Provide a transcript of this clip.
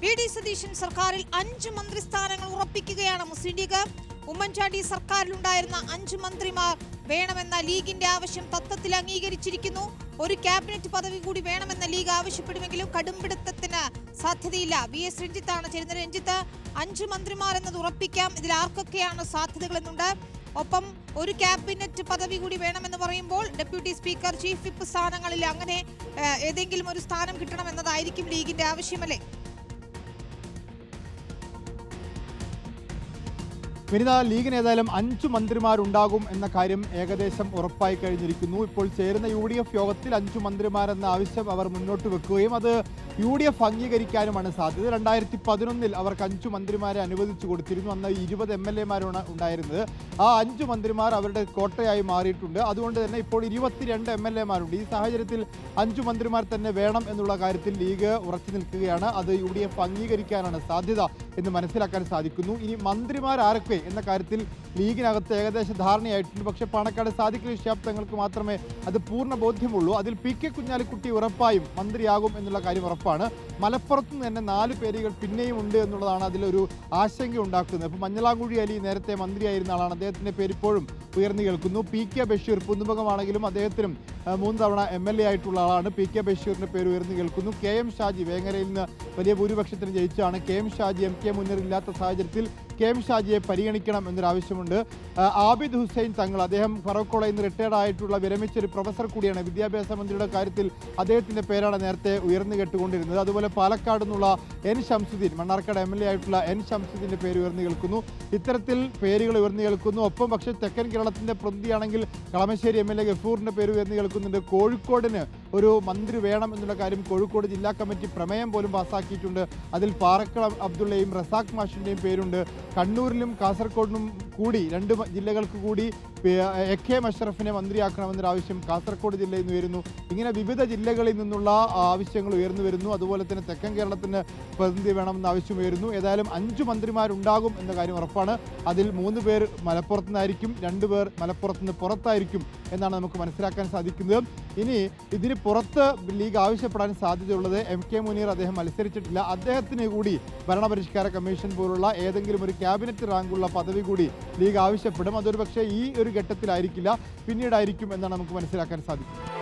VD. Satheesan സർക്കാരിൽ 5 മന്ത്രിസ്ഥാനങ്ങൾ ഉറപ്പിക്കുകയാണ് മുസ്ലിം league. Oommen Chandy സർക്കാരിലുണ്ടായിരുന്ന 5 മന്ത്രിമാർ വേണമെന്ന ലീഗിന്റെ ആവശ്യം തത്വത്തിൽ അംഗീകരിച്ചിരിക്കുന്നു. ഒരു ക്യാബിനറ്റ് പദവി കൂടി വേണമെന്ന ലീഗ് ആവശ്യപ്പെടുമെങ്കിലും കടുംപിടുത്തത്തിന് സാധ്യതയില്ല. വി.എസ്. രഞ്ജിത്താണ് ചേരുന്നത്. രഞ്ജിത്ത്, 5 മന്ത്രിമാർ എന്നത് ഉറപ്പിക്കാം, ഇതിൽ ആർക്കൊക്കെയാണ് സാധ്യതകളെന്നുണ്ട്? ഒപ്പം ഒരു ക്യാബിനറ്റ് പദവി കൂടി വേണമെന്ന് പറയുമ്പോൾ ഡെപ്യൂട്ടി സ്പീക്കർ, ചീഫ് വിപ്പ് സ്ഥാനങ്ങളിൽ അങ്ങനെ ഏതെങ്കിലും ഒരു സ്ഥാനം കിട്ടണമെന്നതായിരിക്കും ലീഗിന്റെ ആവശ്യമല്ലേ? വിനിത, ലീഗിന് ഏതായാലും 5 മന്ത്രിമാരുണ്ടാകും എന്ന കാര്യം ഏകദേശം ഉറപ്പായി കഴിഞ്ഞിരിക്കുന്നു. ഇപ്പോൾ ചേരുന്ന UDF യോഗത്തിൽ 5 മന്ത്രിമാരെന്ന ആവശ്യം അവർ മുന്നോട്ട് വെക്കുകയും അത് UDF അംഗീകരിക്കാനുമാണ് സാധ്യത. 2011 അവർക്ക് 5 മന്ത്രിമാരെ അനുവദിച്ചു കൊടുത്തിരുന്നു. അന്ന് 20 MLA-മാരാണ് ഉണ്ടായിരുന്നത്. ആ 5 മന്ത്രിമാർ അവരുടെ കോട്ടയായി മാറിയിട്ടുണ്ട്. അതുകൊണ്ട് തന്നെ ഇപ്പോൾ 22 MLA-മാരുണ്ട്. ഈ സാഹചര്യത്തിൽ 5 മന്ത്രിമാർ തന്നെ വേണം എന്നുള്ള കാര്യത്തിൽ ലീഗ് ഉറച്ചു നിൽക്കുകയാണ്. അത് UDF അംഗീകരിക്കാനാണ് സാധ്യത എന്ന് മനസ്സിലാക്കാൻ സാധിക്കുന്നു. ഇനി മന്ത്രിമാർ ആരൊക്കെ എന്ന കാര്യത്തിൽ ലീഗിനകത്ത് ഏകദേശ ധാരണയായിട്ടുണ്ട്. പക്ഷേ പാണക്കാട് സാദിഖ് അലി ശിഹാബ് തങ്ങൾക്ക് മാത്രമേ അത് പൂർണ്ണ ബോധ്യമുള്ളൂ. അതിൽ PK കുഞ്ഞാലിക്കുട്ടി ഉറപ്പായും മന്ത്രിയാകും എന്നുള്ള കാര്യം ഉറപ്പാണ്. മലപ്പുറത്ത് നിന്ന് തന്നെ 4 പേരുകൾ പിന്നെയും ഉണ്ട് എന്നുള്ളതാണ് അതിലൊരു ആശങ്ക ഉണ്ടാക്കുന്നത്. ഇപ്പോൾ മഞ്ഞളാംകുഴി അലി നേരത്തെ മന്ത്രിയായിരുന്ന ആളാണ്. അദ്ദേഹത്തിൻ്റെ പേര് ഇപ്പോഴും ഉയർന്നു കേൾക്കുന്നു. PK ബഷീർ പുതുമുഖമാണെങ്കിലും അദ്ദേഹത്തിനും 3 തവണ MLA ആയിട്ടുള്ള ആളാണ്. PK ബഷീറിൻ്റെ പേര് ഉയർന്നു കേൾക്കുന്നു. KM ഷാജി വേങ്ങരയിൽ നിന്ന് വലിയ ഭൂരിപക്ഷത്തിന് ജയിച്ചാണ്. KM ഷാജി MK മുന്നേറില്ലാത്ത സാഹചര്യത്തിൽ KM ഷാജിയെ പരിഗണിക്കണം എന്നൊരാവശ്യമുണ്ട്. ആബിദ് ഹുസൈൻ തങ്ങൾ, അദ്ദേഹം ഫറൂഖ് കോളേജിൽ നിന്ന് റിട്ടയർഡ് ആയിട്ടുള്ള വിരമിച്ചൊരു പ്രൊഫസർ കൂടിയാണ്. വിദ്യാഭ്യാസ മന്ത്രിയുടെ കാര്യത്തിൽ അദ്ദേഹത്തിൻ്റെ പേരാണ് നേരത്തെ ഉയർന്നു കേട്ടുകൊണ്ടിരുന്നത്. അതുപോലെ പാലക്കാട് നിന്നുള്ള N ഷംസുദ്ദീൻ, മണ്ണാർക്കാട് MLA ആയിട്ടുള്ള N ഷംസുദ്ദീൻ്റെ പേര് ഉയർന്നു കേൾക്കുന്നു. ഇത്തരത്തിൽ പേരുകൾ ഉയർന്നു കേൾക്കുന്നു. ഒപ്പം പക്ഷേ തെക്കൻ കേരളത്തിൻ്റെ പ്രതിയാണെങ്കിൽ കളമശ്ശേരി MLA ഗഫൂറിൻ്റെ പേര് ഉയർന്നു കേൾക്കുന്നുണ്ട്. കോഴിക്കോടിന് ഒരു മന്ത്രി വേണം എന്നുള്ള കാര്യം കോഴിക്കോട് ജില്ലാ കമ്മിറ്റി പ്രമേയം പോലും പാസ്സാക്കിയിട്ടുണ്ട്. അതിൽ പാറക്കളം അബ്ദുള്ളയും റസാഖ് മാഷിൻ്റെയും പേരുണ്ട്. കണ്ണൂരിലും കാസർഗോഡിനും കൂടി 2 ജില്ലകൾക്ക് കൂടി AK അഷ്റഫിനെ മന്ത്രിയാക്കണമെന്നൊരാവശ്യം കാസർഗോഡ് ജില്ലയിൽ നിന്ന് വരുന്നു. ഇങ്ങനെ വിവിധ ജില്ലകളിൽ നിന്നുള്ള ആവശ്യങ്ങൾ ഉയർന്നു വരുന്നു. അതുപോലെ തന്നെ തെക്കൻ കേരളത്തിന് പ്രതിനിധി വേണമെന്ന ആവശ്യം ഉയരുന്നു. ഏതായാലും 5 മന്ത്രിമാരുണ്ടാകും എന്ന കാര്യം ഉറപ്പാണ്. അതിൽ 3 പേർ മലപ്പുറത്ത് നിന്നായിരിക്കും, 2 പേർ മലപ്പുറത്ത് നിന്ന് പുറത്തായിരിക്കും എന്നാണ് നമുക്ക് മനസ്സിലാക്കാൻ സാധിക്കുന്നത്. ഇനി ഇതിന് പുറത്ത് ലീഗ് ആവശ്യപ്പെടാൻ സാധ്യതയുള്ളത് MK മുനീർ. അദ്ദേഹം മത്സരിച്ചിട്ടില്ല. അദ്ദേഹത്തിന് കൂടി ഭരണപരിഷ്കാര കമ്മീഷൻ പോലുള്ള ഏതെങ്കിലും ഒരു ക്യാബിനറ്റ് റാങ്കുള്ള പദവി കൂടി ലീഗ് ആവശ്യപ്പെടും. അതൊരു പക്ഷേ ഈ ഒരു ഘട്ടത്തിലായിരിക്കില്ല, പിന്നീടായിരിക്കും എന്നാണ് നമുക്ക് മനസ്സിലാക്കാൻ സാധിക്കുന്നത്.